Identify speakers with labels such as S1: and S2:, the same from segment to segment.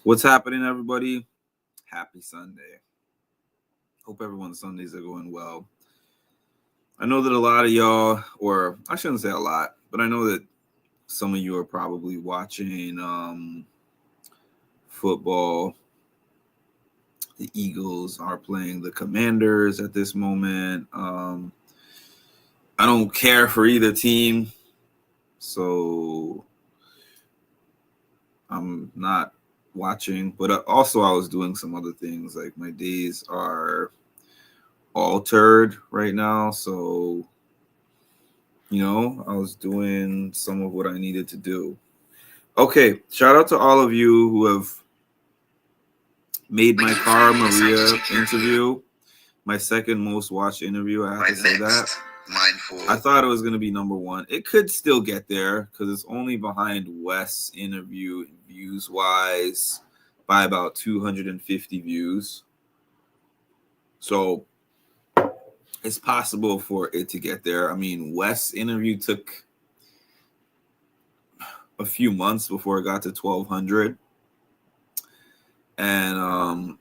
S1: What's happening, everybody? Happy Sunday. Hope everyone's Sundays are going well. I know that a lot of y'all, or I shouldn't say a lot, but I know that some of you are probably watching football. The Eagles are playing the Commanders at this moment. I don't care for either team, so I'm not watching. But also, I was doing some other things. Like my days are altered right now, so I was doing some of what I needed to do. Okay, shout out to all of you who have made my Cara Maria interview my second most watched interview. I have to say that. I thought it was going to be number one. It could still get there because it's only behind Wes' interview views wise by about 250 views. So it's possible for it to get there. I mean, Wes' interview took a few months before it got to 1,200. And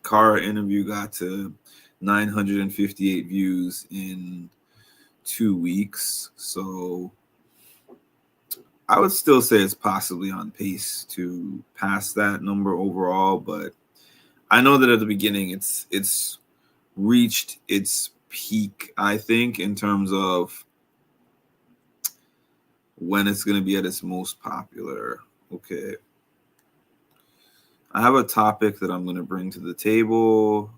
S1: Cara interview got to 958 views in 2 weeks. So I would still say it's possibly on pace to pass that number overall. But I know that at the beginning it's reached its peak, I think, in terms of when it's going to be at its most popular. Okay. I have a topic that I'm going to bring to the table.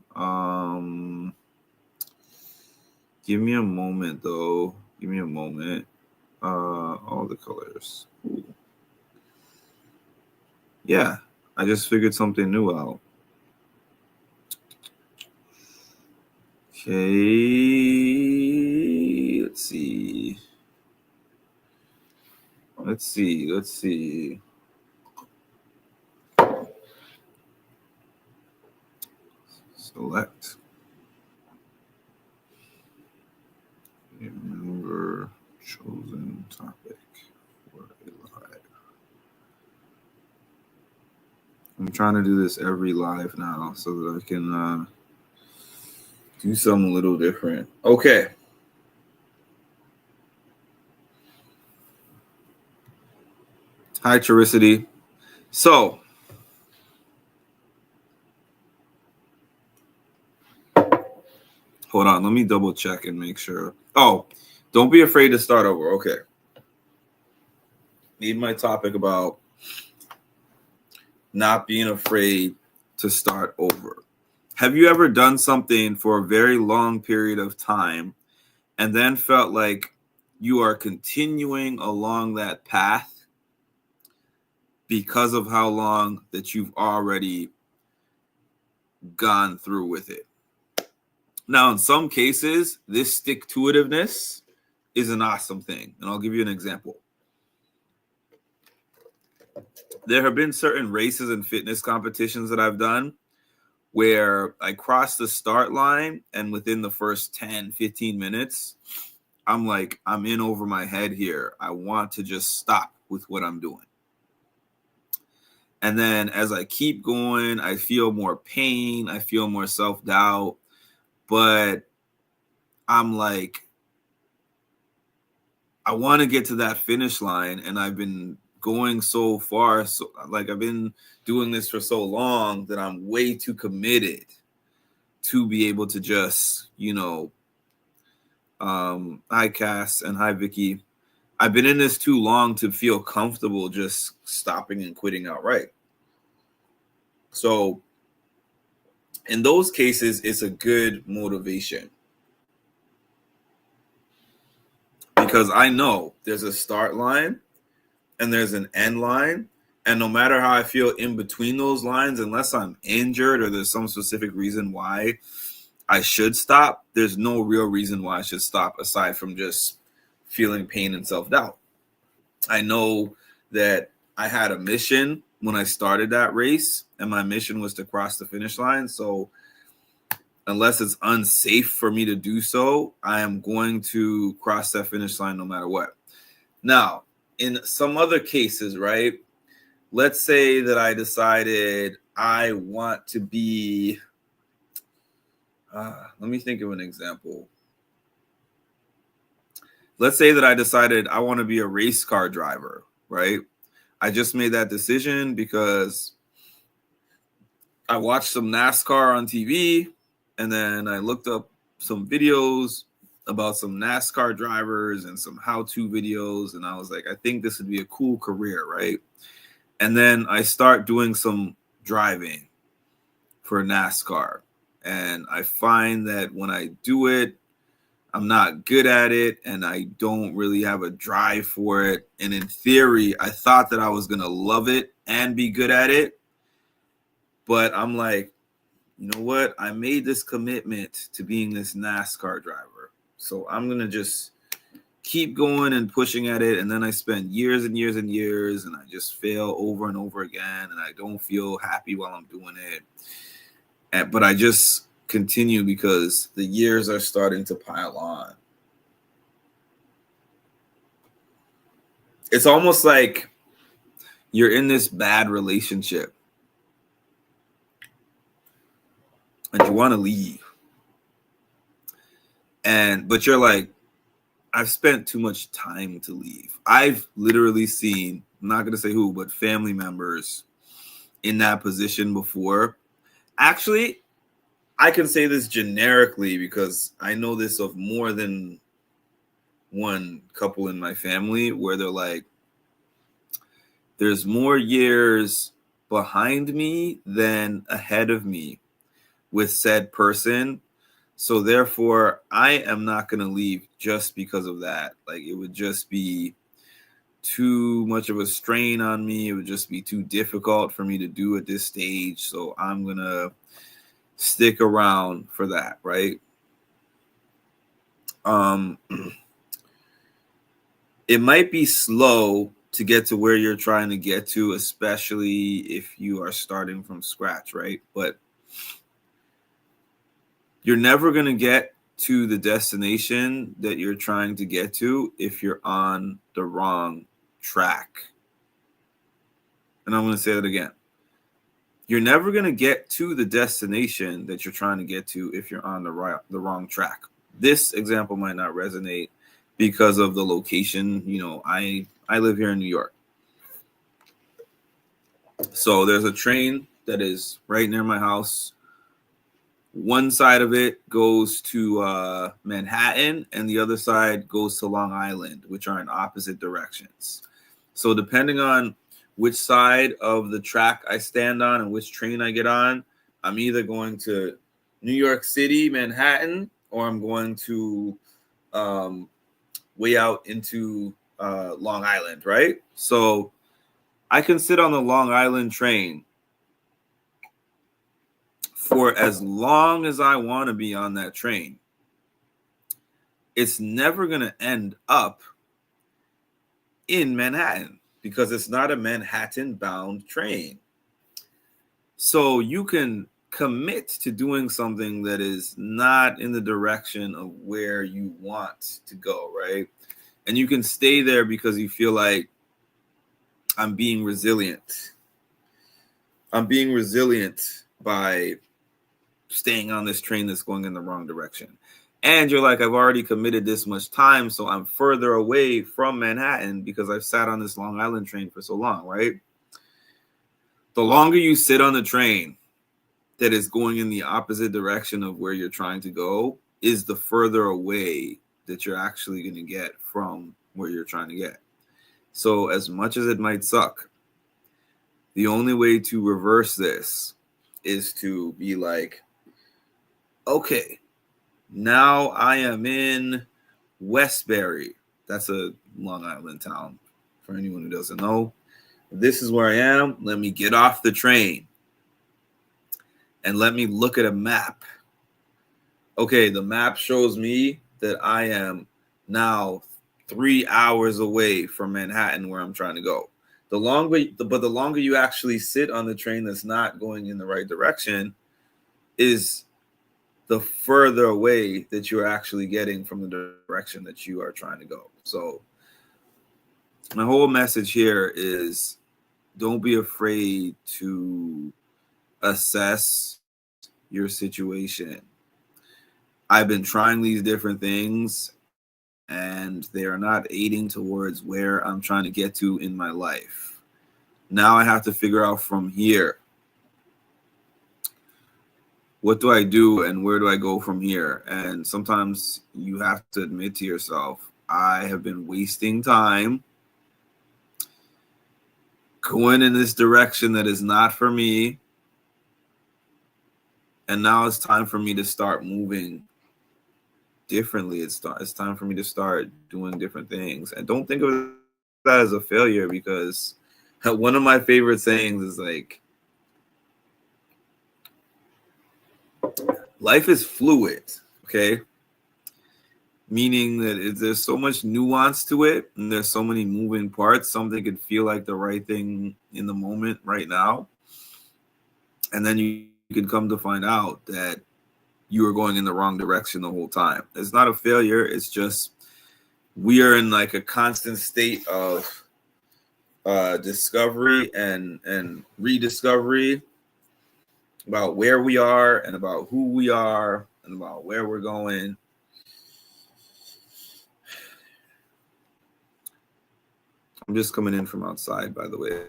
S1: Give me a moment, though. Give me a moment. All the colors. Ooh. Yeah, I just figured something new out. Okay, let's see. Select. Remember chosen topic for a live. I'm trying to do this every live now so that I can do something a little different. Okay. Hi, Charicity. So, hold on. Let me double check and make sure. Oh, don't be afraid to start over. Okay. Need my topic about not being afraid to start over. Have you ever done something for a very long period of time and then felt like you are continuing along that path because of how long that you've already gone through with it? Now, in some cases, this stick-to-itiveness is an awesome thing. And I'll give you an example. There have been certain races and fitness competitions that I've done where I cross the start line and within the first 10, 15 minutes, I'm like, I'm in over my head here. I want to just stop with what I'm doing. And then as I keep going, I feel more pain. I feel more self-doubt. But I'm like, I want to get to that finish line. And I've been going so far. So like I've been doing this for so long that I'm way too committed to be able to just, hi Cass and hi Vicky. I've been in this too long to feel comfortable just stopping and quitting outright. So in those cases, it's a good motivation because I know there's a start line and there's an end line. And no matter how I feel in between those lines, unless I'm injured or there's some specific reason why I should stop, there's no real reason why I should stop aside from just feeling pain and self-doubt. I know that I had a mission when I started that race, and my mission was to cross the finish line. So unless it's unsafe for me to do so, I am going to cross that finish line no matter what. Now, in some other cases, right, let's say that I decided I want to be, let me think of an example. Let's say that I decided I want to be a race car driver, right? I just made that decision because I watched some NASCAR on TV, and then I looked up some videos about some NASCAR drivers and some how-to videos, and I was like, I think this would be a cool career, right? And then I start doing some driving for NASCAR, and I find that when I do it, I'm not good at it, and I don't really have a drive for it. And in theory, I thought that I was going to love it and be good at it. But I'm like, you know what? I made this commitment to being this NASCAR driver. So I'm going to just keep going and pushing at it. And then I spend years and years and years, and I just fail over and over again. And I don't feel happy while I'm doing it. But I just continue because the years are starting to pile on. It's almost like you're in this bad relationship and you want to leave. But you're like, I've spent too much time to leave. I've literally seen, I'm not going to say who, but family members in that position before. Actually, I can say this generically because I know this of more than one couple in my family where they're like, there's more years behind me than ahead of me with said person. So therefore, I am not going to leave just because of that. Like, it would just be too much of a strain on me. It would just be too difficult for me to do at this stage. So I'm going to stick around for that, right? It might be slow to get to where you're trying to get to, especially if you are starting from scratch, right? But you're never going to get to the destination that you're trying to get to if you're on the wrong track. And I'm going to say that again. You're never going to get to the destination that you're trying to get to if you're on the wrong track. This example might not resonate because of the location. You know, I live here in New York. So there's a train that is right near my house. One side of it goes to Manhattan and the other side goes to Long Island, which are in opposite directions. So depending on which side of the track I stand on and which train I get on, I'm either going to New York City, Manhattan, or I'm going to way out into Long Island, right? So I can sit on the Long Island train for as long as I want to be on that train. It's never going to end up in Manhattan because it's not a Manhattan-bound train. So you can commit to doing something that is not in the direction of where you want to go, right? And you can stay there because you feel like I'm being resilient. I'm being resilient by staying on this train that's going in the wrong direction. And you're like, I've already committed this much time, so I'm further away from Manhattan because I've sat on this Long Island train for so long, right? The longer you sit on the train that is going in the opposite direction of where you're trying to go is the further away that you're actually going to get from where you're trying to get. So as much as it might suck, the only way to reverse this is to be like, okay, now I am in Westbury. That's a Long Island town for anyone who doesn't know. This is where I am. Let me get off the train and let me look at a map. Okay, the map shows me that I am now 3 hours away from Manhattan where I'm trying to go. The longer you actually sit on the train that's not going in the right direction is the further away that you're actually getting from the direction that you are trying to go. So my whole message here is don't be afraid to assess your situation. I've been trying these different things and they are not aiding towards where I'm trying to get to in my life. Now I have to figure out from here, what do I do and where do I go from here? And sometimes you have to admit to yourself, I have been wasting time going in this direction that is not for me. And now it's time for me to start moving differently. It's time for me to start doing different things. And don't think of that as a failure, because one of my favorite sayings is like, life is fluid, okay? Meaning that there's so much nuance to it and there's so many moving parts. Something could feel like the right thing in the moment right now. And then you can come to find out that you were going in the wrong direction the whole time. It's not a failure. It's just we are in like a constant state of discovery and rediscovery about where we are and about who we are and about where we're going. I'm just coming in from outside, by the way.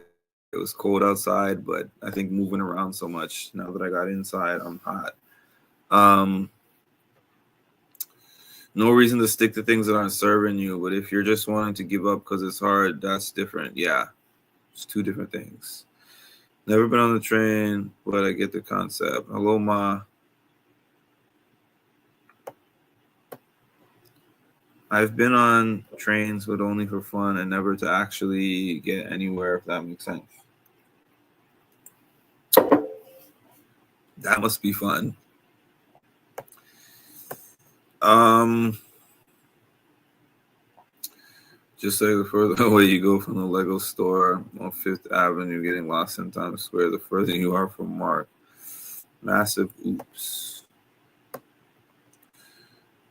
S1: It was cold outside, but I think moving around so much, now that I got inside, I'm hot. No reason to stick to things that aren't serving you, but if you're just wanting to give up because it's hard, that's different. Yeah, it's two different things. Never been on the train, but I get the concept. Hello, Ma. I've been on trains, but only for fun and never to actually get anywhere, if that makes sense. That must be fun. Just say the further away you go from the Lego store on Fifth Avenue, getting lost in Times Square, the further you are from Marc. Massive oops.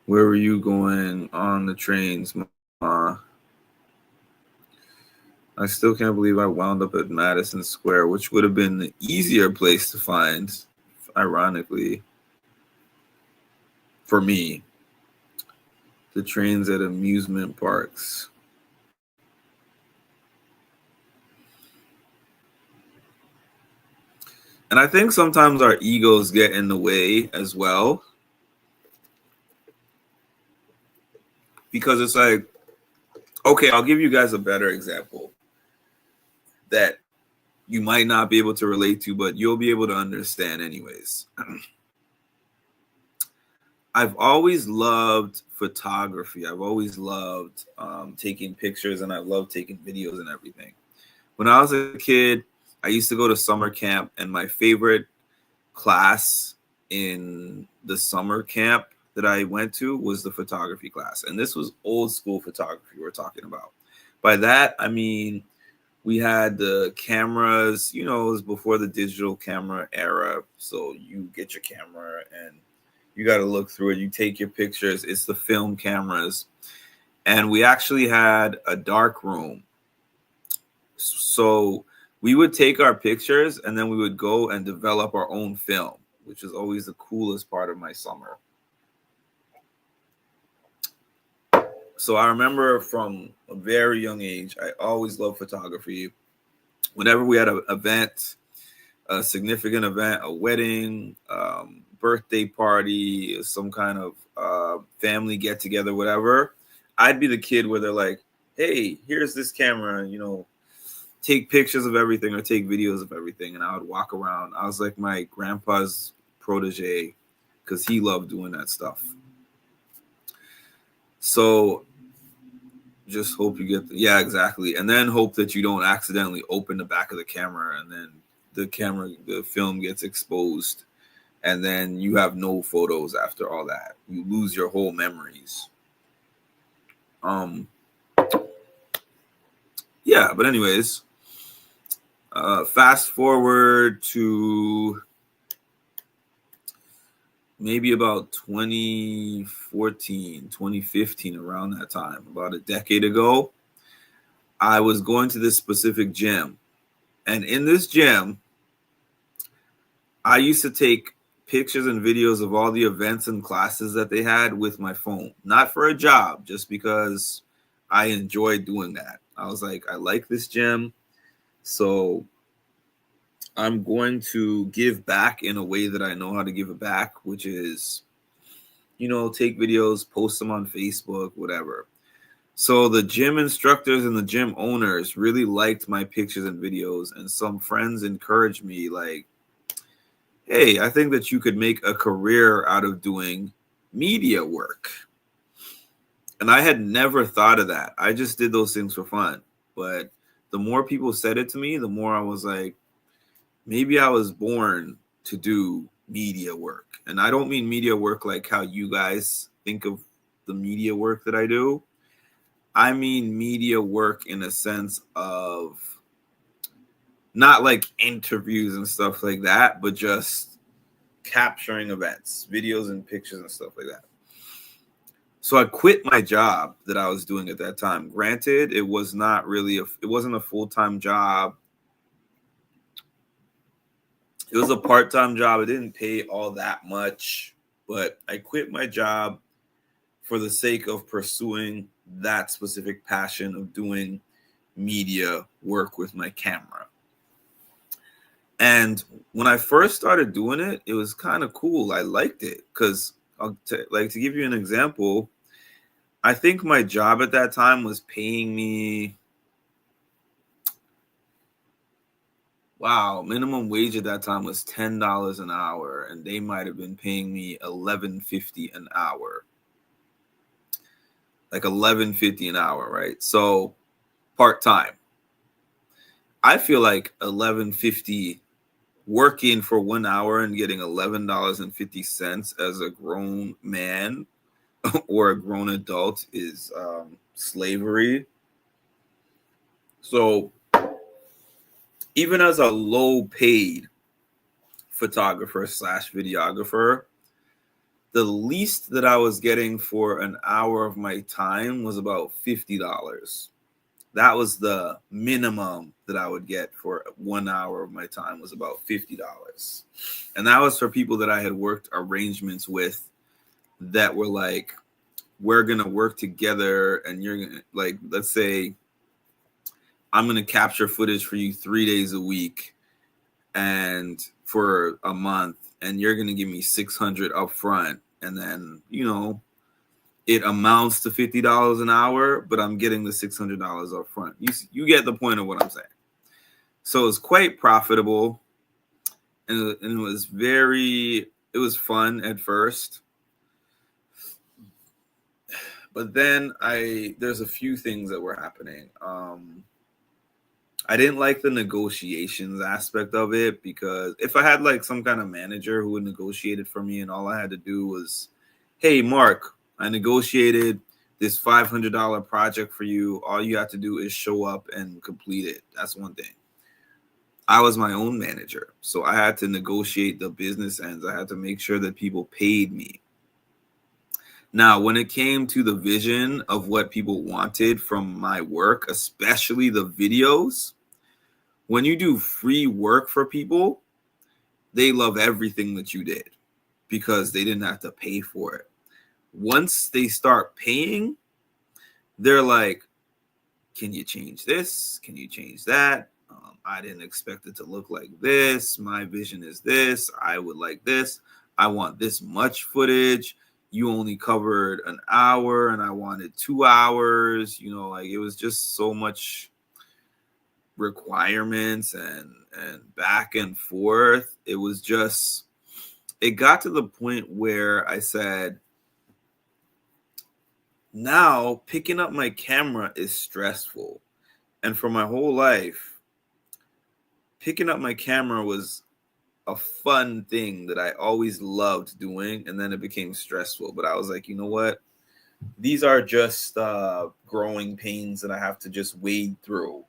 S1: Where were you going on the trains, Ma? I still can't believe I wound up at Madison Square, which would have been the easier place to find, ironically, for me. The trains at amusement parks. And I think sometimes our egos get in the way as well. Because it's like, okay, I'll give you guys a better example that you might not be able to relate to, but you'll be able to understand anyways. I've always loved photography. I've always loved taking pictures, and I love taking videos and everything. When I was a kid, I used to go to summer camp, and my favorite class in the summer camp that I went to was the photography class. And this was old school photography we're talking about. By that, I mean, we had the cameras, it was before the digital camera era. So you get your camera and you got to look through it. You take your pictures. It's the film cameras. And we actually had a dark room. So we would take our pictures and then we would go and develop our own film, which is always the coolest part of my summer. So I remember from a very young age, I always loved photography. Whenever we had an event, a significant event, a wedding, birthday party, some kind of family get together, whatever, I'd be the kid where they're like, hey, here's this camera, take pictures of everything or take videos of everything. And I would walk around. I was like my grandpa's protege because he loved doing that stuff. So just hope you get yeah, exactly. And then hope that you don't accidentally open the back of the camera and then the film gets exposed and then you have no photos after all that. You lose your whole memories. Yeah, but anyways, fast forward to maybe about 2014, 2015, around that time, about a decade ago, I was going to this specific gym. And in this gym, I used to take pictures and videos of all the events and classes that they had with my phone. Not for a job, just because I enjoyed doing that. I was like, I like this gym, so I'm going to give back in a way that I know how to give it back, which is, take videos, post them on Facebook, whatever. So the gym instructors and the gym owners really liked my pictures and videos, and some friends encouraged me, like, hey, I think that you could make a career out of doing media work. And I had never thought of that. I just did those things for fun. But the more people said it to me, the more I was like, maybe I was born to do media work. And I don't mean media work like how you guys think of the media work that I do. I mean media work in a sense of not like interviews and stuff like that, but just capturing events, videos and pictures and stuff like that. So I quit my job that I was doing at that time. Granted, it was not really it wasn't a full-time job. It was a part-time job. It didn't pay all that much, but I quit my job for the sake of pursuing that specific passion of doing media work with my camera. And when I first started doing it, it was kind of cool. I liked it because, to give you an example, I think my job at that time was paying me, minimum wage at that time was $10 an hour, and they might have been paying me $11.50 an hour. Like $11.50 an hour, right? So part-time. I feel like $11.50 working for 1 hour and getting $11.50 as a grown man or a grown adult is slavery. So even as a low paid photographer / videographer, the least that I was getting for an hour of my time was about $50. That was the minimum that I would get for 1 hour of my time, was about $50. And that was for people that I had worked arrangements with that were like, we're going to work together and you're going to, like, let's say I'm going to capture footage for you 3 days a week and for a month, and you're going to give me $600 up front. And then, it amounts to $50 an hour, but I'm getting the $600 up front. You get the point of what I'm saying. So it's quite profitable, and it was fun at first. But then there's a few things that were happening. I didn't like the negotiations aspect of it, because if I had like some kind of manager who would negotiate it for me and all I had to do was, hey, Mark, I negotiated this $500 project for you. All you have to do is show up and complete it. That's one thing. I was my own manager, so I had to negotiate the business ends. I had to make sure that people paid me. Now, when it came to the vision of what people wanted from my work, especially the videos, when you do free work for people, they love everything that you did because they didn't have to pay for it. Once they start paying, they're like, can you change this? Can you change that? I didn't expect it to look like this. My vision is this. I would like this. I want this much footage. You only covered an hour and I wanted 2 hours. It was just so much requirements and back and forth. It got to the point where I said, now picking up my camera is stressful. And for my whole life, picking up my camera was a fun thing that I always loved doing, and then it became stressful. But I was like, you know what? These are just growing pains that I have to just wade through.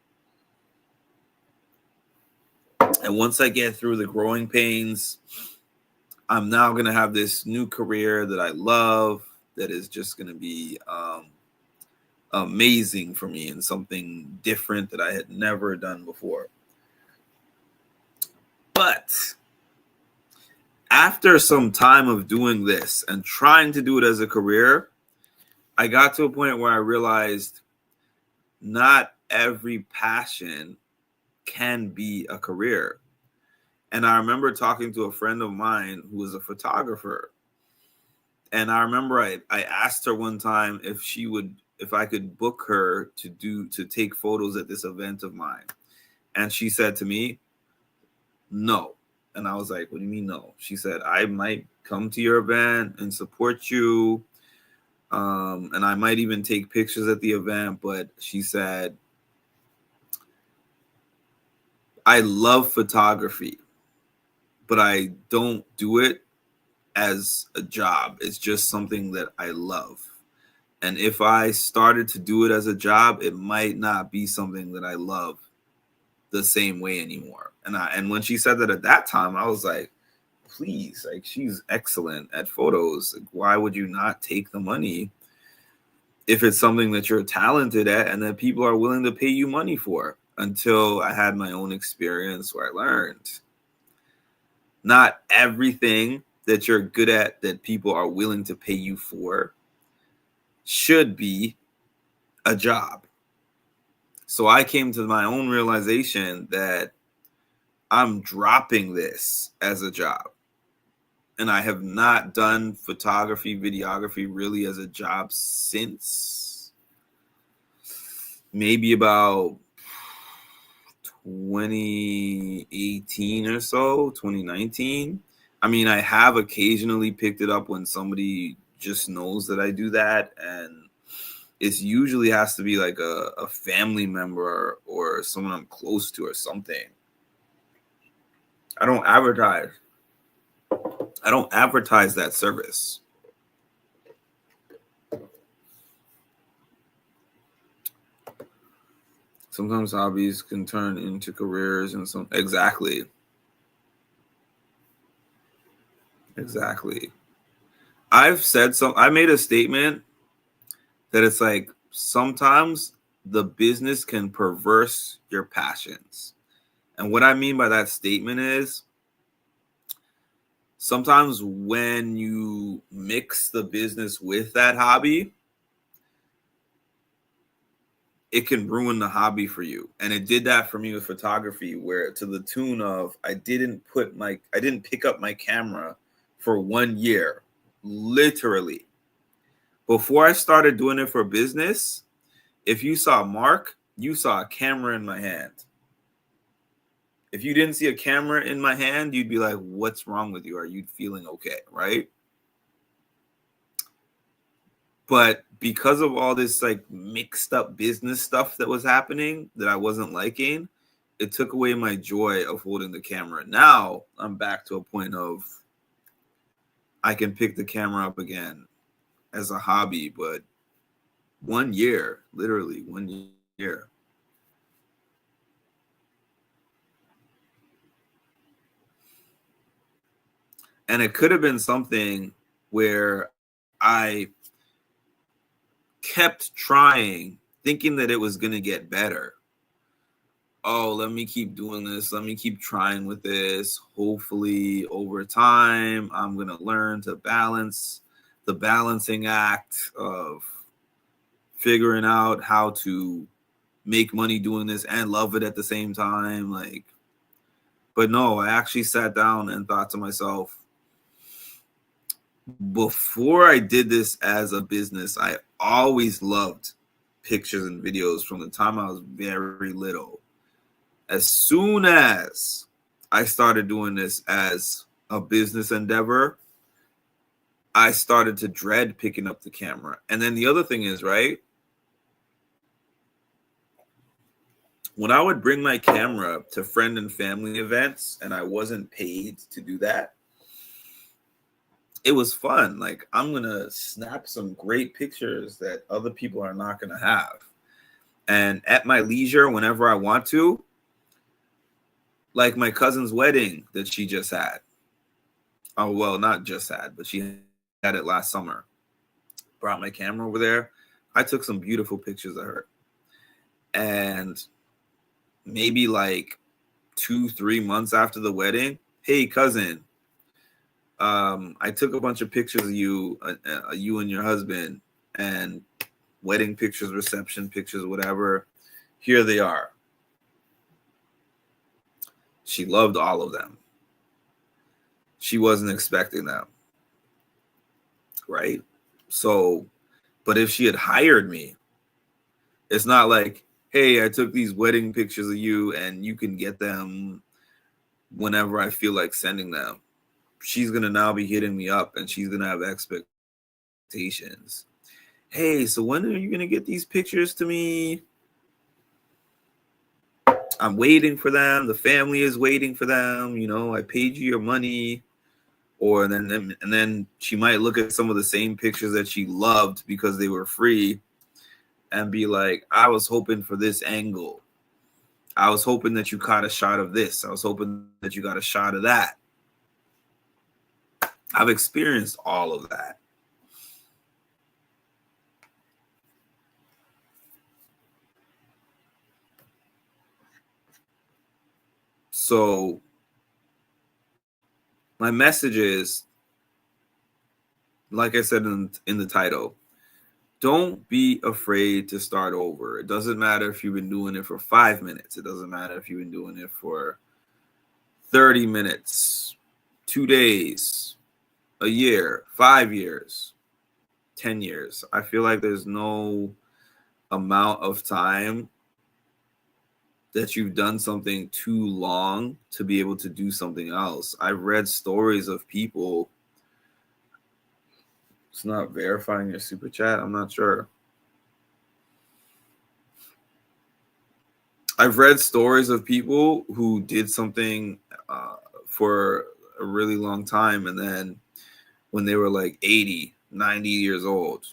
S1: And once I get through the growing pains, I'm now going to have this new career that I love, that is just going to be amazing for me and something different that I had never done before. But after some time of doing this and trying to do it as a career, I got to a point where I realized not every passion can be a career. And I remember talking to a friend of mine who was a photographer. And I remember I asked her one time if I could book her to take photos at this event of mine. And she said to me, no. And I was like, what do you mean no? She said, I might come to your event and support you. And I might even take pictures at the event. But she said, I love photography, but I don't do it as a job. It's just something that I love. And if I started to do it as a job, it might not be something that I love the same way anymore. And when she said that at that time, I was like, please, like, she's excellent at photos. Like, why would you not take the money if it's something that you're talented at and that people are willing to pay you money for? Until I had my own experience where I learned not everything that you're good at that people are willing to pay you for should be a job. So I came to my own realization that I'm dropping this as a job. And I have not done photography, videography really as a job since maybe about 2018 or so, 2019. I mean, I have occasionally picked it up when somebody just knows that I do that. And it usually has to be like a family member or someone I'm close to or something. I don't advertise that service. Sometimes hobbies can turn into careers and some exactly. I made a statement that it's like sometimes the business can perverse your passions. And what I mean by that statement is sometimes when you mix the business with that hobby, it can ruin the hobby for you. And it did that for me with photography, where to the tune of I didn't pick up my camera for 1 year, literally. Before I started doing it for business, if you saw Mark, you saw a camera in my hand. If you didn't see a camera in my hand, you'd be like, what's wrong with you? Are you feeling okay? Right? But because of all this like mixed up business stuff that was happening that I wasn't liking, it took away my joy of holding the camera. Now I'm back to a point of I can pick the camera up again as a hobby, but 1 year, literally 1 year. And it could have been something where I kept trying, thinking that it was going to get better. Oh, let me keep doing this. Let me keep trying with this. Hopefully, over time, I'm going to learn to balance the balancing act of figuring out how to make money doing this and love it at the same time. Like, but no, I actually sat down and thought to myself, before I did this as a business, I always loved pictures and videos from the time I was very little. As soon as I started doing this as a business endeavor, I started to dread picking up the camera. And then the other thing is, right, when I would bring my camera to friend and family events and I wasn't paid to do that, it was fun. Like, I'm going to snap some great pictures that other people are not going to have. And at my leisure, whenever I want to, like my cousin's wedding that she just had. Oh, well, not just had, but she had it last summer. Brought my camera over there. I took some beautiful pictures of her. And maybe like 2-3 months after the wedding, hey cousin, I took a bunch of pictures of you, you and your husband, and wedding pictures, reception pictures, whatever. Here they are. She loved all of them. She wasn't expecting them, right? So, but if she had hired me, it's not like, hey, I took these wedding pictures of you and you can get them whenever I feel like sending them. She's going to now be hitting me up and she's going to have expectations. Hey, so when are you going to get these pictures to me? I'm waiting for them. The family is waiting for them. You know, I paid you your money. Or then she might look at some of the same pictures that she loved because they were free and be like, I was hoping for this angle. I was hoping that you caught a shot of this. I was hoping that you got a shot of that. I've experienced all of that. So my message is, like I said in the title, don't be afraid to start over. It doesn't matter if you've been doing it for 5 minutes. It doesn't matter if you've been doing it for 30 minutes, 2 days, a year, 5 years, 10 years. I feel like there's no amount of time that you've done something too long to be able to do something else. I've read stories of people. It's not verifying your super chat. I'm not sure. I've read stories of people who did something for a really long time, and then when they were like 80, 90 years old,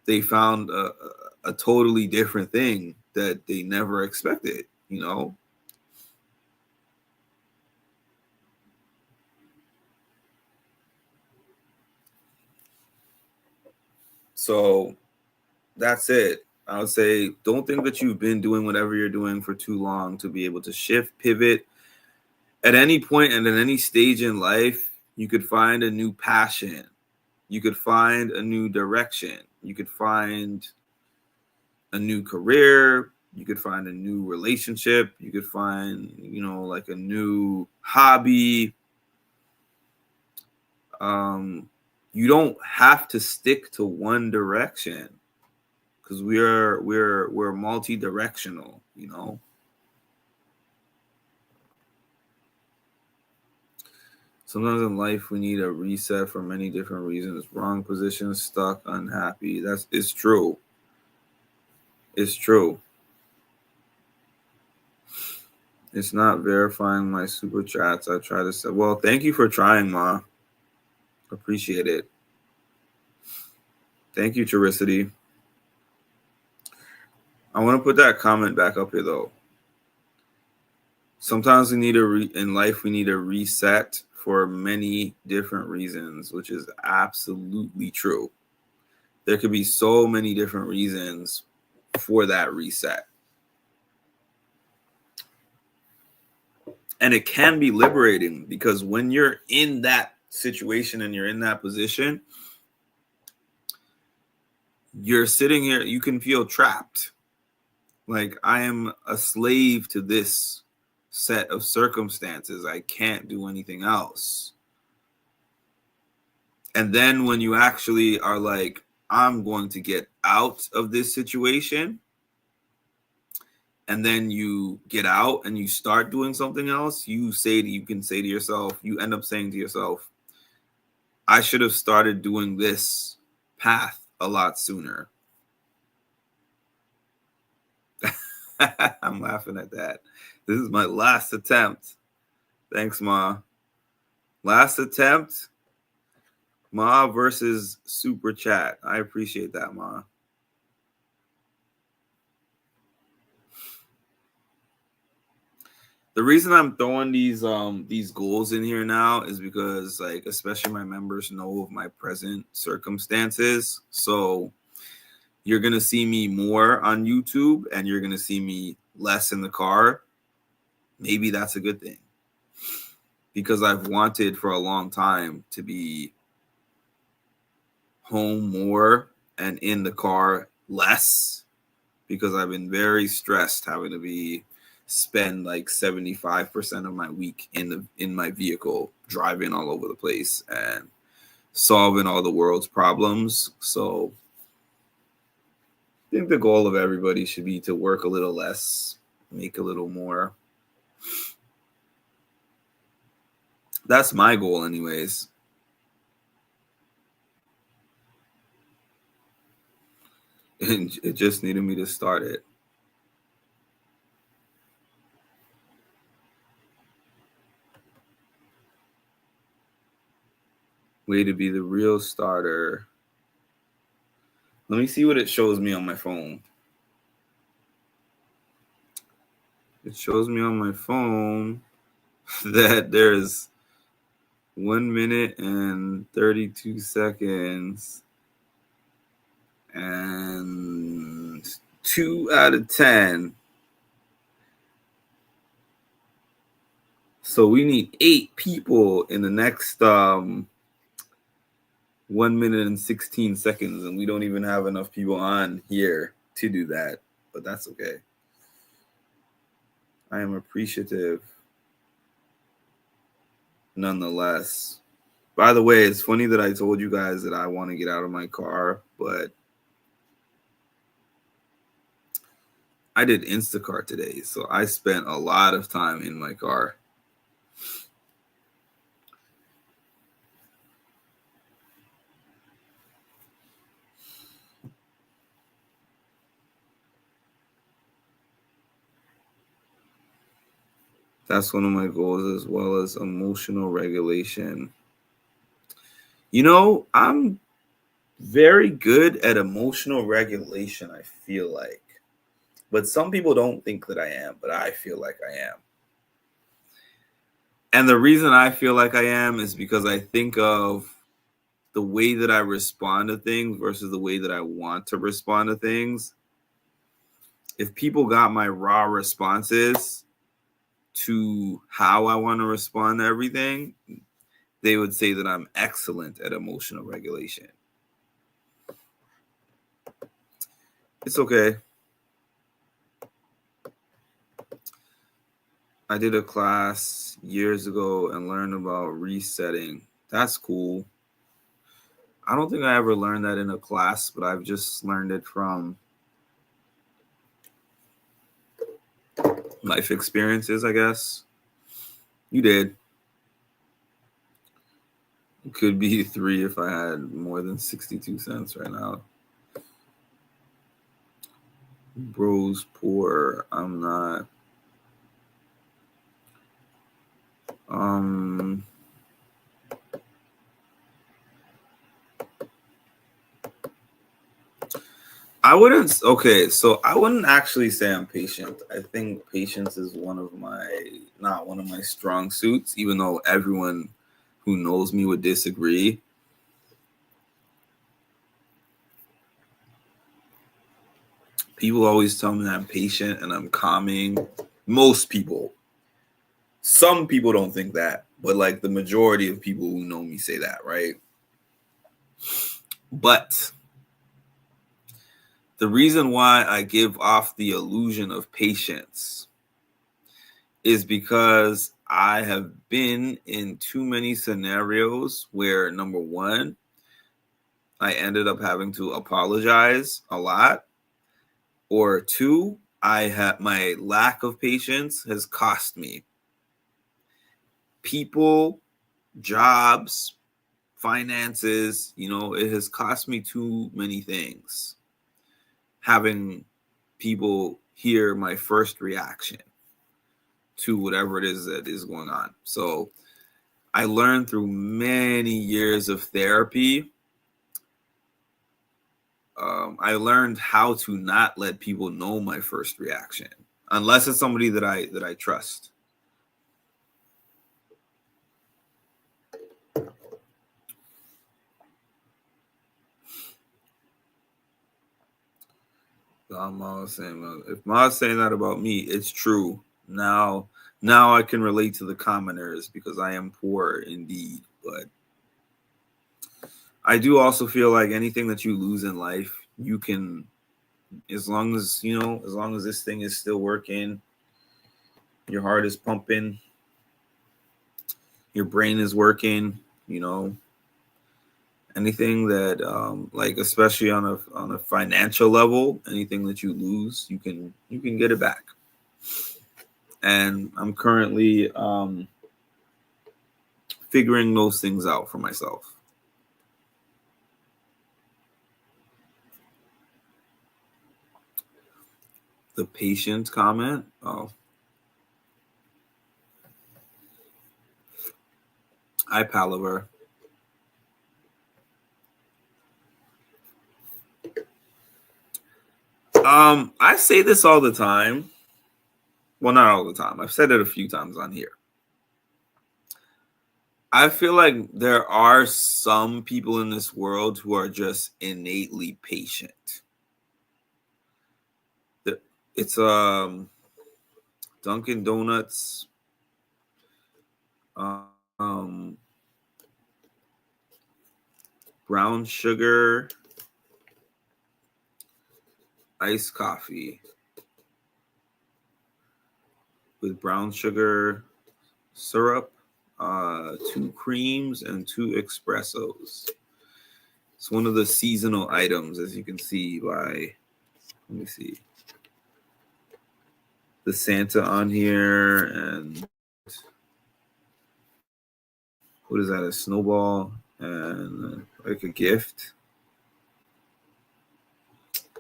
S1: they found a totally different thing that they never expected, you know? So that's it. I would say don't think that you've been doing whatever you're doing for too long to be able to shift, pivot. At any point and at any stage in life, you could find a new passion. You could find a new direction. You could find a new career. You could find a new relationship. You could find, you know, like a new hobby. You don't have to stick to one direction because we're multi-directional, you know. Sometimes in life we need a reset for many different reasons. Wrong position, stuck, unhappy. It's true. It's true. It's not verifying my super chats. I try to say, well, thank you for trying, Ma. Appreciate it. Thank you, Charicity. I want to put that comment back up here, though. Sometimes we need in life, we need a reset for many different reasons, which is absolutely true. There could be so many different reasons for that reset. And it can be liberating because when you're in that situation and you're in that position, you're sitting here, you can feel trapped. Like, I am a slave to this set of circumstances. I can't do anything else. And then when you actually are like, I'm going to get out of this situation, and then you get out and you start doing something else, you can say to yourself, you end up saying to yourself, I should have started doing this path a lot sooner. I'm laughing at that. This is my last attempt. Thanks, Ma. Last attempt, Ma versus Super Chat. I appreciate that, Ma. The reason I'm throwing these goals in here now is because, like, especially my members know of my present circumstances. So you're gonna see me more on YouTube and you're gonna see me less in the car. maybe that's a good thing, because I've wanted for a long time to be home more and in the car less, because I've been very stressed having to be spend like 75% of my week in my vehicle, driving all over the place and solving all the world's problems. So I think the goal of everybody should be to work a little less, make a little more. That's my goal anyways. And it just needed me to start it. Way to be the real starter. Let me see what it shows me on my phone. It shows me on my phone that there's 1 minute and 32 seconds and 2 out of 10. So we need 8 people in the next 1 minute and 16 seconds, and we don't even have enough people on here to do that, but that's okay. I am appreciative nonetheless. By the way, it's funny that I told you guys that I want to get out of my car, but I did Instacart today, so I spent a lot of time in my car. That's one of my goals, as well as emotional regulation. You know, I'm very good at emotional regulation, I feel like. But some people don't think that I am, but I feel like I am. And the reason I feel like I am is because I think of the way that I respond to things versus the way that I want to respond to things. If people got my raw responses to how I want to respond to everything, they would say that I'm excellent at emotional regulation. It's okay. I did a class years ago and learned about resetting. That's cool. I don't think I ever learned that in a class, but I've just learned it from life experiences, I guess. You did. It could be 3 if I had more than 62 cents right now. Bro's poor. I'm not. I wouldn't. Okay, so I wouldn't actually say I'm patient. I think patience is not one of my strong suits, even though everyone who knows me would disagree. People always tell me that I'm patient and I'm calming. Most people. Some people don't think that, but like the majority of people who know me say that, right? But the reason why I give off the illusion of patience is because I have been in too many scenarios where, number one, I ended up having to apologize a lot, or two, my lack of patience has cost me people, jobs, finances. It has cost me too many things having people hear my first reaction to whatever it is that is going on. So I learned through many years of therapy. I learned how to not let people know my first reaction, unless it's somebody that I trust. If Ma's saying that about me, it's true. Now Now I can relate to the commoners because I am poor indeed. But I do also feel like anything that you lose in life, you can, as long as, as long as this thing is still working, your heart is pumping, your brain is working, anything that, like, especially on a financial level, anything that you lose, you can get it back. And I'm currently figuring those things out for myself. The patient comment. Oh, hi, Palaver. I say this all the time. Well, not all the time. I've said it a few times on here. I feel like there are some people in this world who are just innately patient. It's Dunkin' Donuts, um, brown sugar, iced coffee with brown sugar syrup, 2 creams, and 2 espressos. It's one of the seasonal items, as you can see by, let me see, the Santa on here, and what is that, a snowball and like a gift.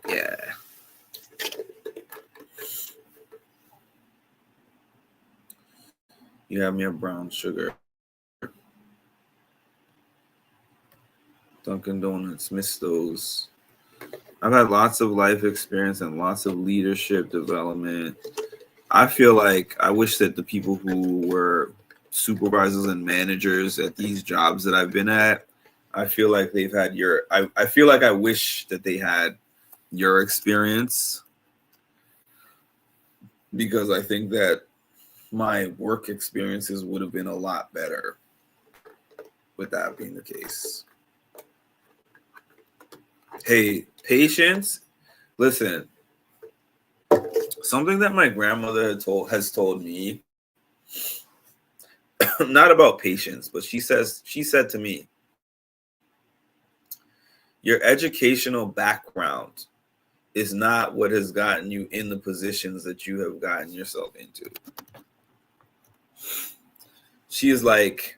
S1: Yeah. You have me a brown sugar. Dunkin' Donuts, miss those. I've had lots of life experience and lots of leadership development. I feel like I wish that the people who were supervisors and managers at these jobs that I've been at, I feel like they've had I feel like I wish that they had your experience, because I think that my work experiences would have been a lot better with that being the case. Hey, patience. Listen, something that my grandmother has told me, not about patience, but she said to me, your educational background is not what has gotten you in the positions that you have gotten yourself into. She is like,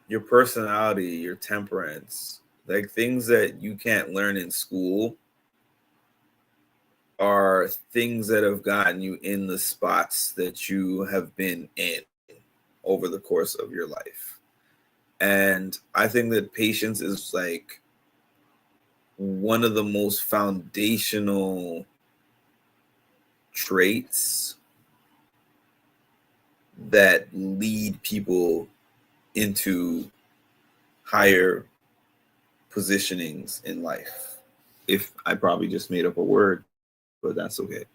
S1: your personality, your temperance, like things that you can't learn in school are things that have gotten you in the spots that you have been in over the course of your life. And I think that patience is like one of the most foundational traits that lead people into higher positionings in life. If I probably just made up a word, but that's okay.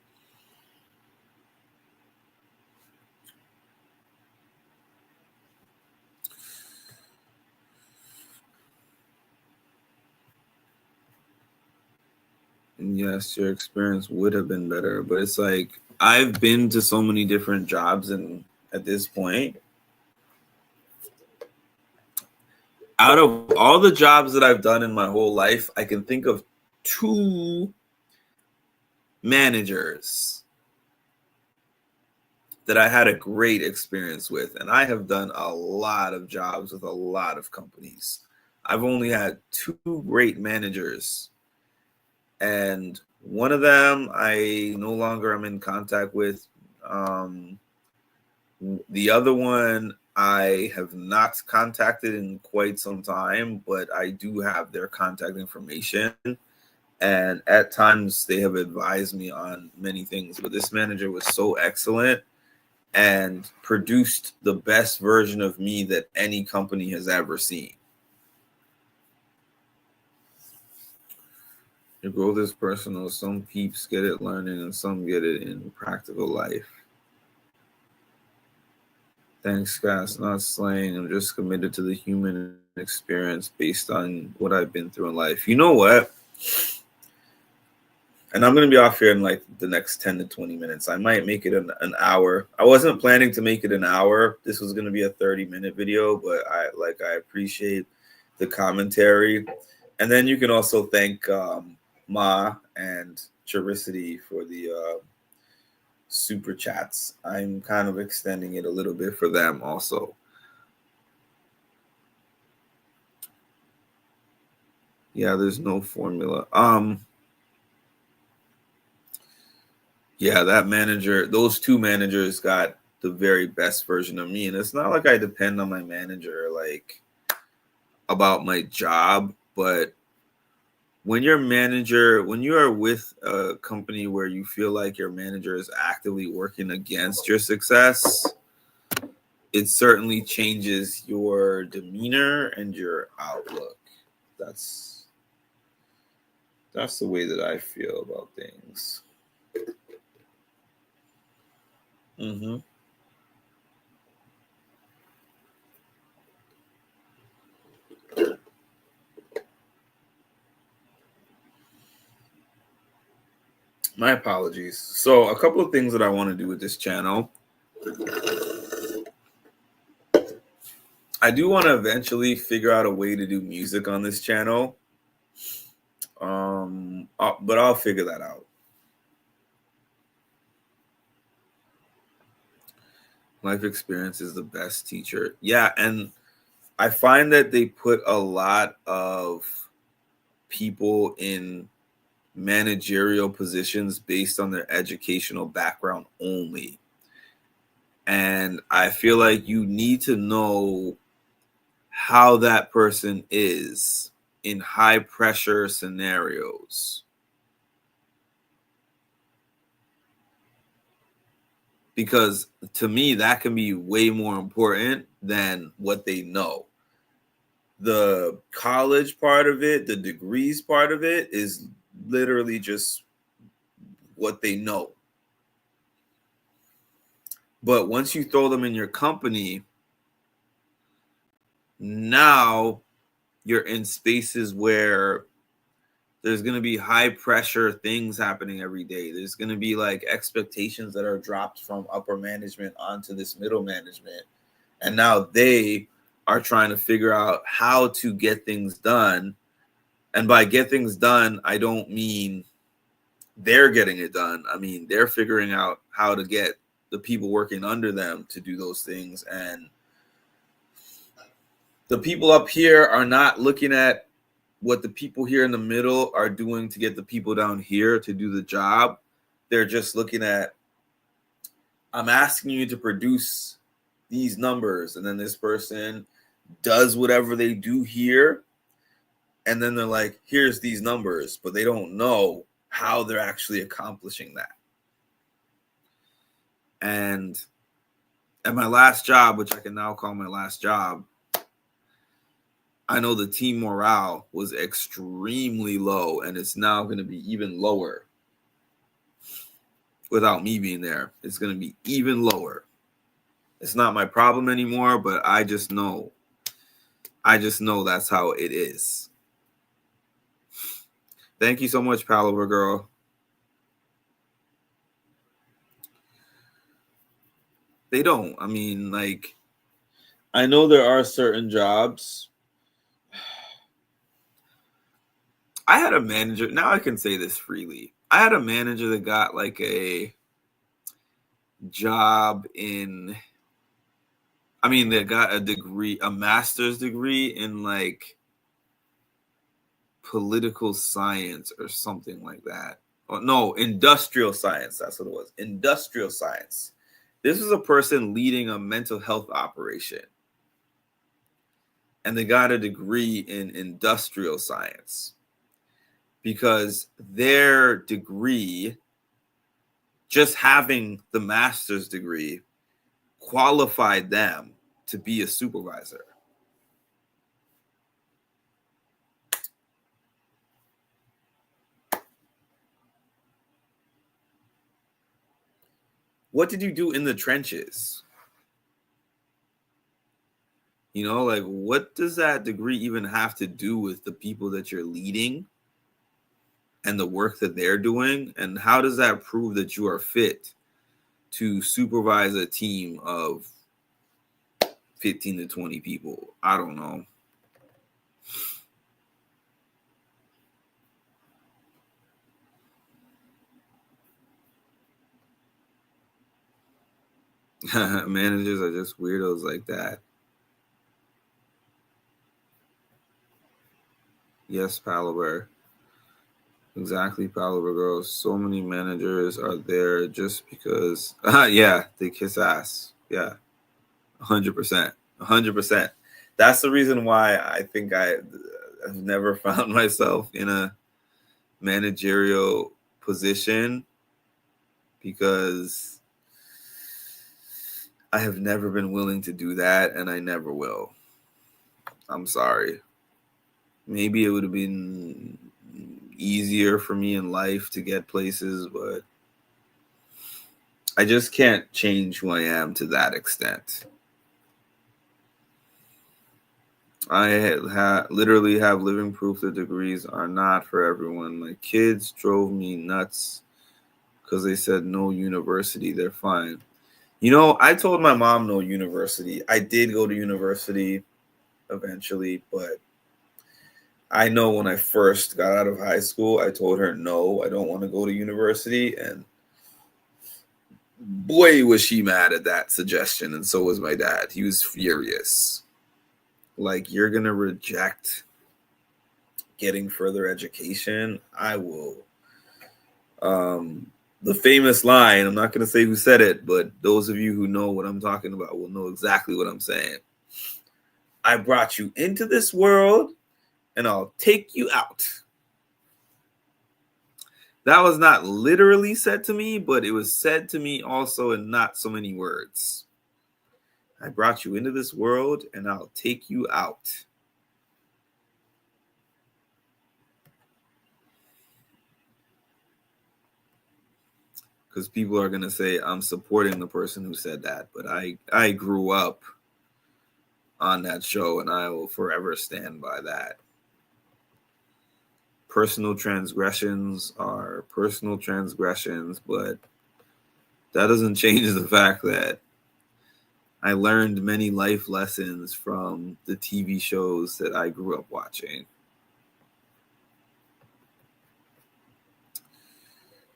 S1: And yes, your experience would have been better, but it's like I've been to so many different jobs, and at this point, out of all the jobs that I've done in my whole life, I can think of 2 managers that I had a great experience with. And I have done a lot of jobs with a lot of companies. I've only had 2 great managers. And one of them I no longer am in contact with. The other one I have not contacted in quite some time, but I do have their contact information. And at times they have advised me on many things. But this manager was so excellent and produced the best version of me that any company has ever seen. Your growth is personal. Some peeps get it learning and some get it in practical life. Thanks, guys. Not slaying. I'm just committed to the human experience based on what I've been through in life. You know what? And I'm going to be off here in like the next 10 to 20 minutes. I might make it an hour. I wasn't planning to make it an hour. This was going to be a 30-minute video, but I appreciate the commentary. And then you can also thank Ma and Charicity for the super chats. I'm kind of extending it a little bit for them also. Yeah, there's no formula. Yeah, that manager, those two managers got the very best version of me. And it's not like I depend on my manager like about my job, but when you are with a company where you feel like your manager is actively working against your success, it certainly changes your demeanor and your outlook. That's the way that I feel about things. Mm-hmm. My apologies. So a couple of things that I want to do with this channel. I do want to eventually figure out a way to do music on this channel. But I'll figure that out. Life experience is the best teacher. Yeah, and I find that they put a lot of people in managerial positions based on their educational background only. And I feel like you need to know how that person is in high pressure scenarios. Because to me, that can be way more important than what they know. The college part of it, the degrees part of it is literally just what they know. But once you throw them in your company, now you're in spaces where there's going to be high pressure things happening every day. There's going to be like expectations that are dropped from upper management onto this middle management. And now they are trying to figure out how to get things done. And by get things done, I don't mean they're getting it done. I mean, they're figuring out how to get the people working under them to do those things. And the people up here are not looking at what the people here in the middle are doing to get the people down here to do the job. They're just looking at, I'm asking you to produce these numbers. And then this person does whatever they do here. And then they're like, here's these numbers, but they don't know how they're actually accomplishing that. And at my last job, which I can now call my last job, I know the team morale was extremely low, and it's now going to be even lower without me being there. It's going to be even lower. It's not my problem anymore, but I just know that's how it is. Thank you so much, Palaver Girl. They don't. I mean, like, I know there are certain jobs. I had a manager. Now I can say this freely. I had a manager that got like a job in, I mean, they got a degree, a master's degree in like political science or something like that. Oh, no, industrial science. That's what it was. Industrial science. This was a person leading a mental health operation. And they got a degree in industrial science because their degree, just having the master's degree, qualified them to be a supervisor. What did you do in the trenches? You know, like, what does that degree even have to do with the people that you're leading and the work that they're doing? And how does that prove that you are fit to supervise a team of 15 to 20 people? I don't know. Managers are just weirdos like that. Yes, Palaver. Exactly, Palaver girls. So many managers are there just because, yeah, they kiss ass. Yeah, 100%. 100%. That's the reason why I think I've never found myself in a managerial position, because I have never been willing to do that, and I never will. I'm sorry. Maybe it would have been easier for me in life to get places, but I just can't change who I am to that extent. I literally have living proof that degrees are not for everyone. My kids drove me nuts because they said no university. They're fine. You know, I told my mom no university. I did go to university eventually, but I know when I first got out of high school, I told her, no, I don't want to go to university. And boy, was she mad at that suggestion. And so was my dad. He was furious. Like, you're going to reject getting further education? I will. The famous line, I'm not going to say who said it, but those of you who know what I'm talking about will know exactly what I'm saying. I brought you into this world, and I'll take you out. That was not literally said to me, but it was said to me also in not so many words. I brought you into this world, and I'll take you out. Because people are going to say I'm supporting the person who said that, but I grew up on that show, and I will forever stand by that. Personal transgressions are personal transgressions, but that doesn't change the fact that I learned many life lessons from the TV shows that I grew up watching.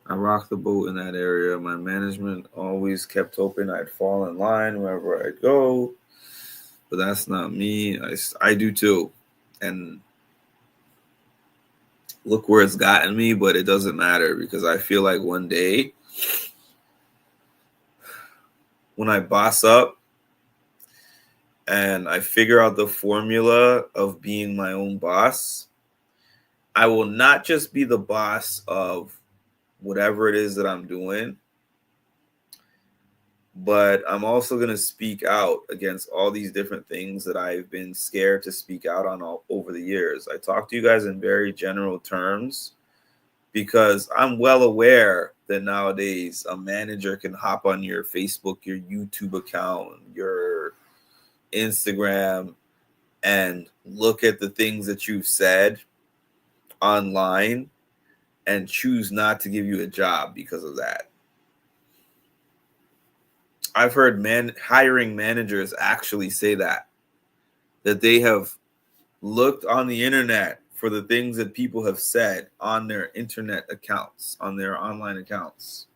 S1: I rocked the boat in that area. My management always kept hoping I'd fall in line wherever I go, but that's not me. I do too. And look where it's gotten me, but it doesn't matter, because I feel like one day when I boss up and I figure out the formula of being my own boss, I will not just be the boss of whatever it is that I'm doing, but I'm also going to speak out against all these different things that I've been scared to speak out on all over the years. I talk to you guys in very general terms because I'm well aware that nowadays a manager can hop on your Facebook, your YouTube account, your Instagram, and look at the things that you've said online and choose not to give you a job because of that. I've heard hiring managers actually say that they have looked on the internet for the things that people have said on their internet accounts, on their online accounts,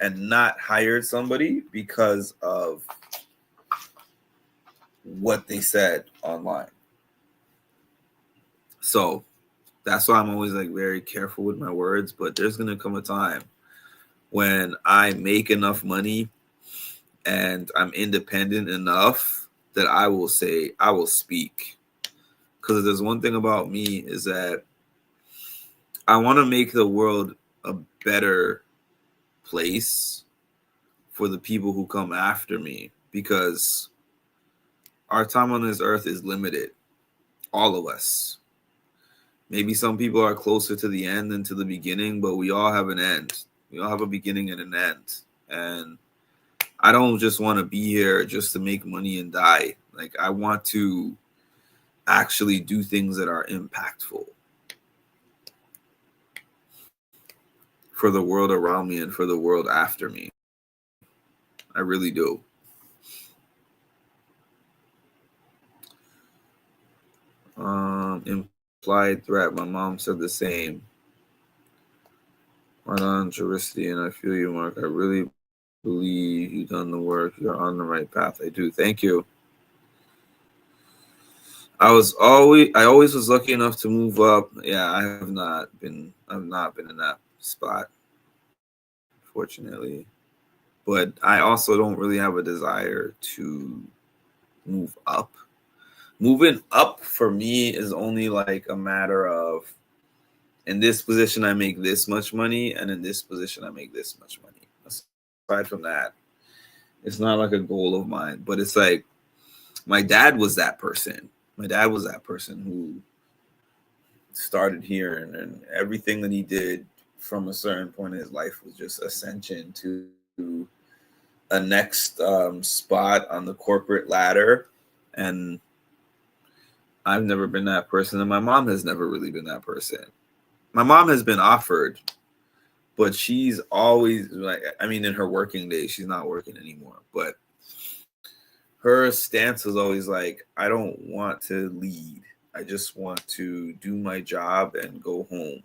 S1: and not hired somebody because of what they said online. So that's why I'm always like very careful with my words, but there's going to come a time when I make enough money and I'm independent enough that I will speak. Because there's one thing about me is that I want to make the world a better place for the people who come after me, because our time on this earth is limited. All of us. Maybe some people are closer to the end than to the beginning, but we all have an end. We all have a beginning and an end. And I don't just want to be here just to make money and die. Like, I want to actually do things that are impactful for the world around me and for the world after me. I really do. Implied threat. My mom said the same. Right on, Juricity, and I feel you, Mark. I really believe you've done the work. You're on the right path. I do. Thank you. I always was lucky enough to move up. Yeah, I've not been in that spot, fortunately. But I also don't really have a desire to move up. Moving up for me is only like a matter of, in this position I make this much money, and in this position I make this much money. Aside from that, it's not like a goal of mine. But it's like, my dad was that person. My dad was that person who started here, and everything that he did from a certain point in his life was just ascension to a next spot on the corporate ladder. And I've never been that person, and my mom has never really been that person. My mom has been offered, but she's always like, I mean, in her working days, she's not working anymore, but her stance was always like, I don't want to lead. I just want to do my job and go home.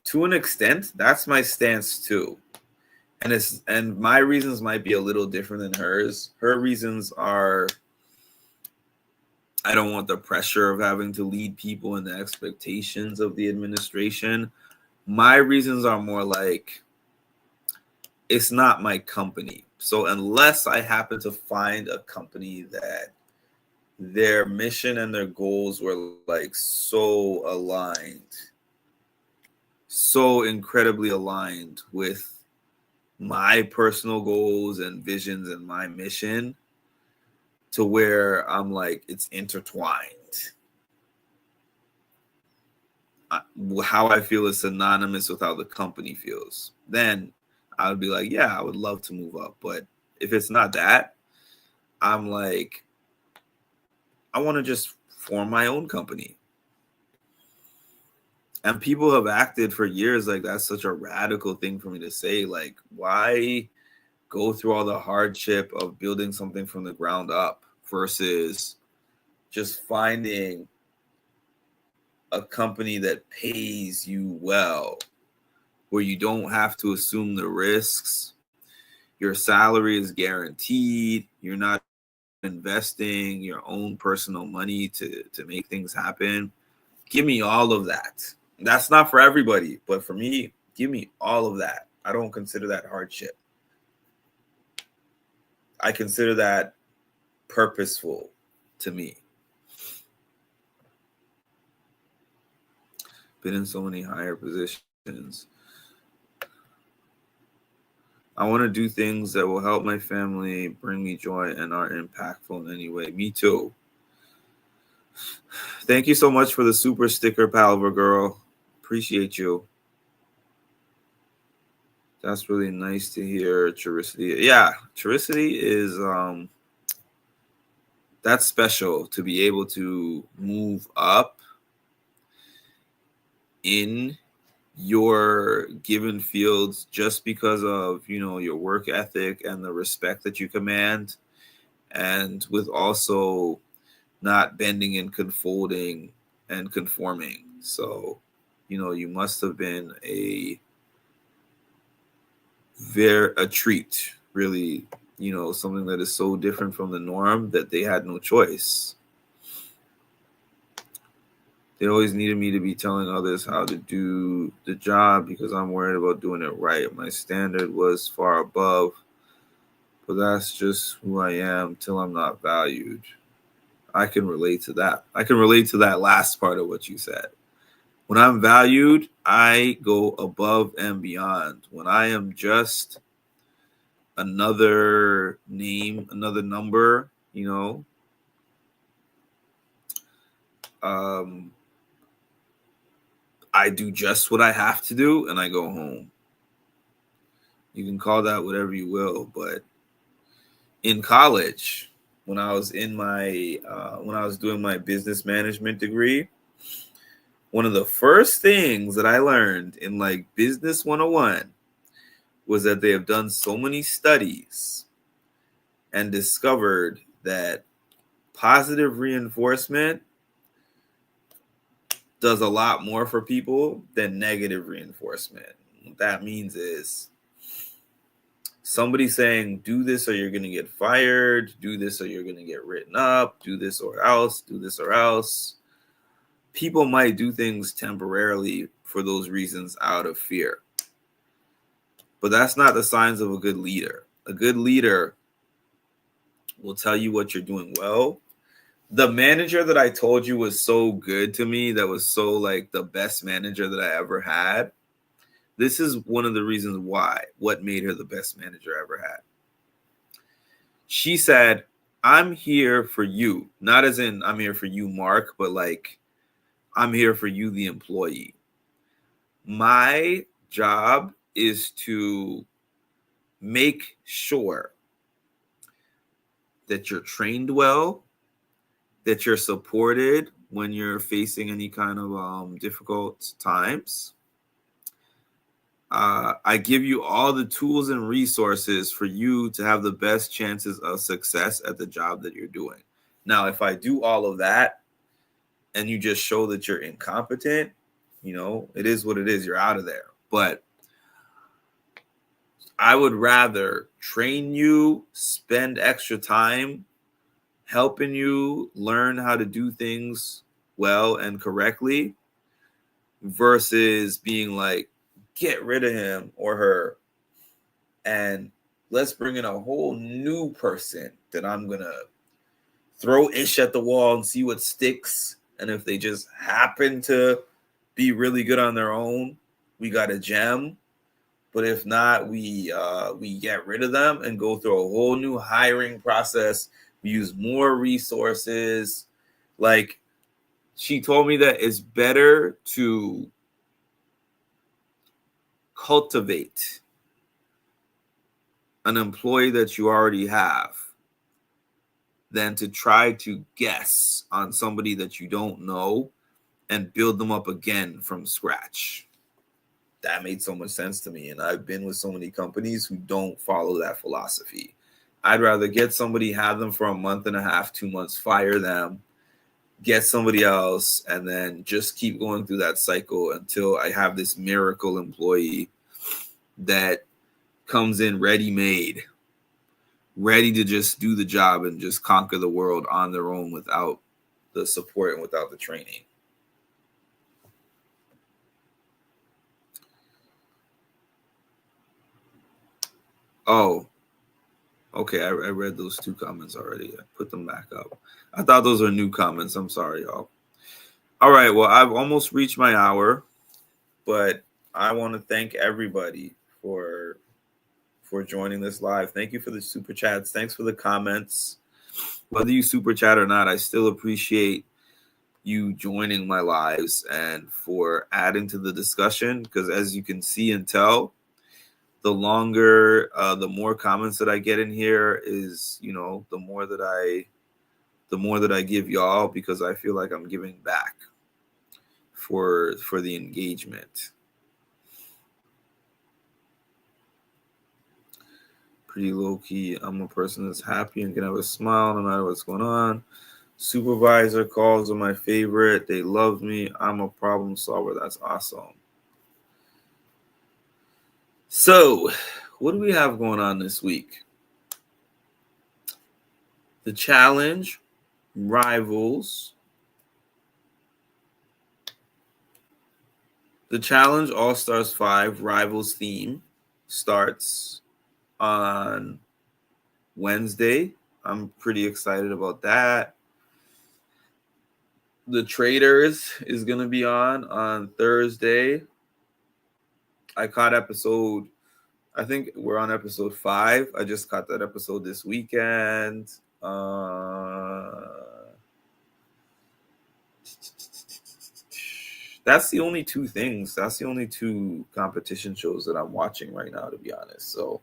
S1: To an extent, that's my stance too. And my reasons might be a little different than hers. Her reasons are, I don't want the pressure of having to lead people and the expectations of the administration. My reasons are more like, it's not my company. So unless I happen to find a company that their mission and their goals were like so aligned, so incredibly aligned with my personal goals and visions and my mission, to where I'm like, it's intertwined. How I feel is synonymous with how the company feels. Then I would be like, yeah, I would love to move up. But if it's not that, I'm like, I want to just form my own company. And people have acted for years like that's such a radical thing for me to say. Like, why go through all the hardship of building something from the ground up versus just finding a company that pays you well, where you don't have to assume the risks. Your salary is guaranteed. You're not investing your own personal money to make things happen. Give me all of that. That's not for everybody, but for me, give me all of that. I don't consider that hardship. I consider that purposeful to me. Been in so many higher positions. I want to do things that will help my family, bring me joy, and are impactful in any way. Me too. Thank you so much for the super sticker, Palaver girl. Appreciate you. That's really nice to hear, Churicity. Yeah, Churicity is that's special, to be able to move up in your given fields just because of, your work ethic and the respect that you command, and with also not bending and confolding and conforming. So, you must have been a treat, really, something that is so different from the norm that they had no choice. They always needed me to be telling others how to do the job because I'm worried about doing it right. My standard was far above, but that's just who I am till I'm not valued. I can relate to that. I can relate to that last part of what you said. When I'm valued, I go above and beyond. When I am just another name, another number, I do just what I have to do and I go home. You can call that whatever you will, but in college, when I was in my when I was doing my business management degree, one of the first things that I learned in like business 101 was that they have done so many studies and discovered that positive reinforcement does a lot more for people than negative reinforcement. What that means is somebody saying, do this or you're going to get fired, do this or you're going to get written up, do this or else, do this or else. People might do things temporarily for those reasons out of fear. But that's not the signs of a good leader. A good leader will tell you what you're doing well. The manager that I told you was so good to me, that was so like the best manager that I ever had. This is one of the reasons why, what made her the best manager I ever had. She said, I'm here for you. Not as in I'm here for you, Mark, but like I'm here for you, the employee. My job is to make sure that you're trained well, that you're supported when you're facing any kind of difficult times. I give you all the tools and resources for you to have the best chances of success at the job that you're doing. Now, if I do all of that and you just show that you're incompetent, you know, it is what it is. You're out of there. But I would rather train you, spend extra time helping you learn how to do things well and correctly versus being like, get rid of him or her and let's bring in a whole new person that I'm going to throw ish at the wall and see what sticks. And if they just happen to be really good on their own, we got a gem. But if not, we get rid of them and go through a whole new hiring process. We use more resources. Like, she told me that it's better to cultivate an employee that you already have than to try to guess on somebody that you don't know and build them up again from scratch. That made so much sense to me. And I've been with so many companies who don't follow that philosophy. I'd rather get somebody, have them for a month and a half, 2 months, fire them, get somebody else, and then just keep going through that cycle until I have this miracle employee that comes in ready-made, ready to just do the job and just conquer the world on their own without the support and without the training. Oh, okay. I read those 2 comments already. I put them back up. I thought those were new comments. I'm sorry, y'all. All right. Well, I've almost reached my hour, but I want to thank everybody for joining this live. Thank you for the super chats. Thanks for the comments. Whether you super chat or not, I still appreciate you joining my lives and for adding to the discussion, because as you can see and tell, the longer, the more comments that I get in here is, you know, the more that I give y'all, because I feel like I'm giving back for the engagement. Pretty low key. I'm a person that's happy and can have a smile no matter what's going on. Supervisor calls are my favorite. They love me. I'm a problem solver. That's awesome. So, what do we have going on this week? The challenge, rivals. The challenge All Stars 5 Rivals theme starts on Wednesday. I'm pretty excited about that. The Traders is going to be on Thursday. I caught I think we're on episode 5. I just caught that episode this weekend. That that's the only two things. That's the only two competition shows that I'm watching right now, to be honest. So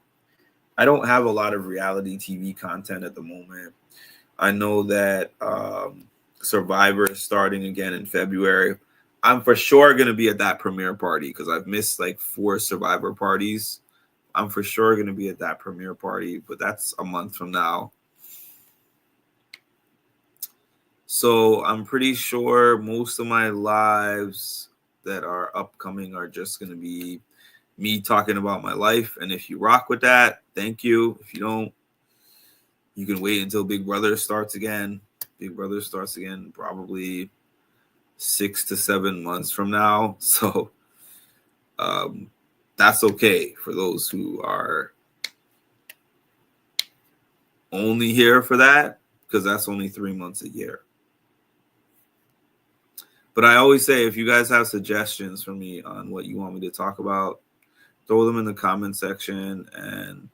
S1: I don't have a lot of reality TV content at the moment. I know that Survivor is starting again in February. I'm for sure going to be at that premiere party because I've missed like 4 Survivor parties. I'm for sure going to be at that premiere party, but that's a month from now. So I'm pretty sure most of my lives that are upcoming are just going to be me talking about my life. And if you rock with that, thank you. If you don't, you can wait until Big Brother starts again. Big Brother starts again probably 6 to 7 months from now. So that's okay for those who are only here for that, because that's only 3 months a year. But I always say, if you guys have suggestions for me on what you want me to talk about, throw them in the comment section and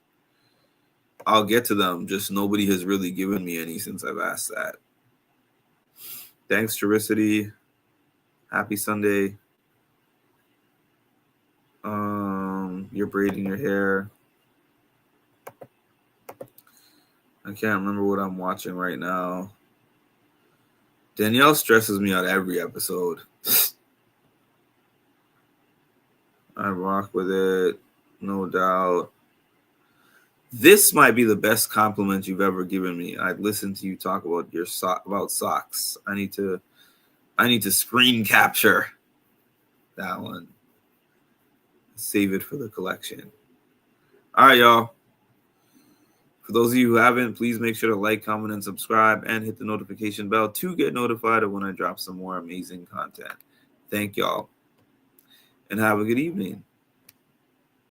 S1: I'll get to them. Just nobody has really given me any since I've asked that. Thanks, Chiricity. Happy Sunday. You're braiding your hair. I can't remember what I'm watching right now. Danielle stresses me out every episode. I rock with it, no doubt. This might be the best compliment you've ever given me. I'd listen to you talk about your about socks. I need to screen capture that one. Save it for the collection. All right, y'all. For those of you who haven't, please make sure to like, comment, and subscribe, and hit the notification bell to get notified of when I drop some more amazing content. Thank y'all, and have a good evening.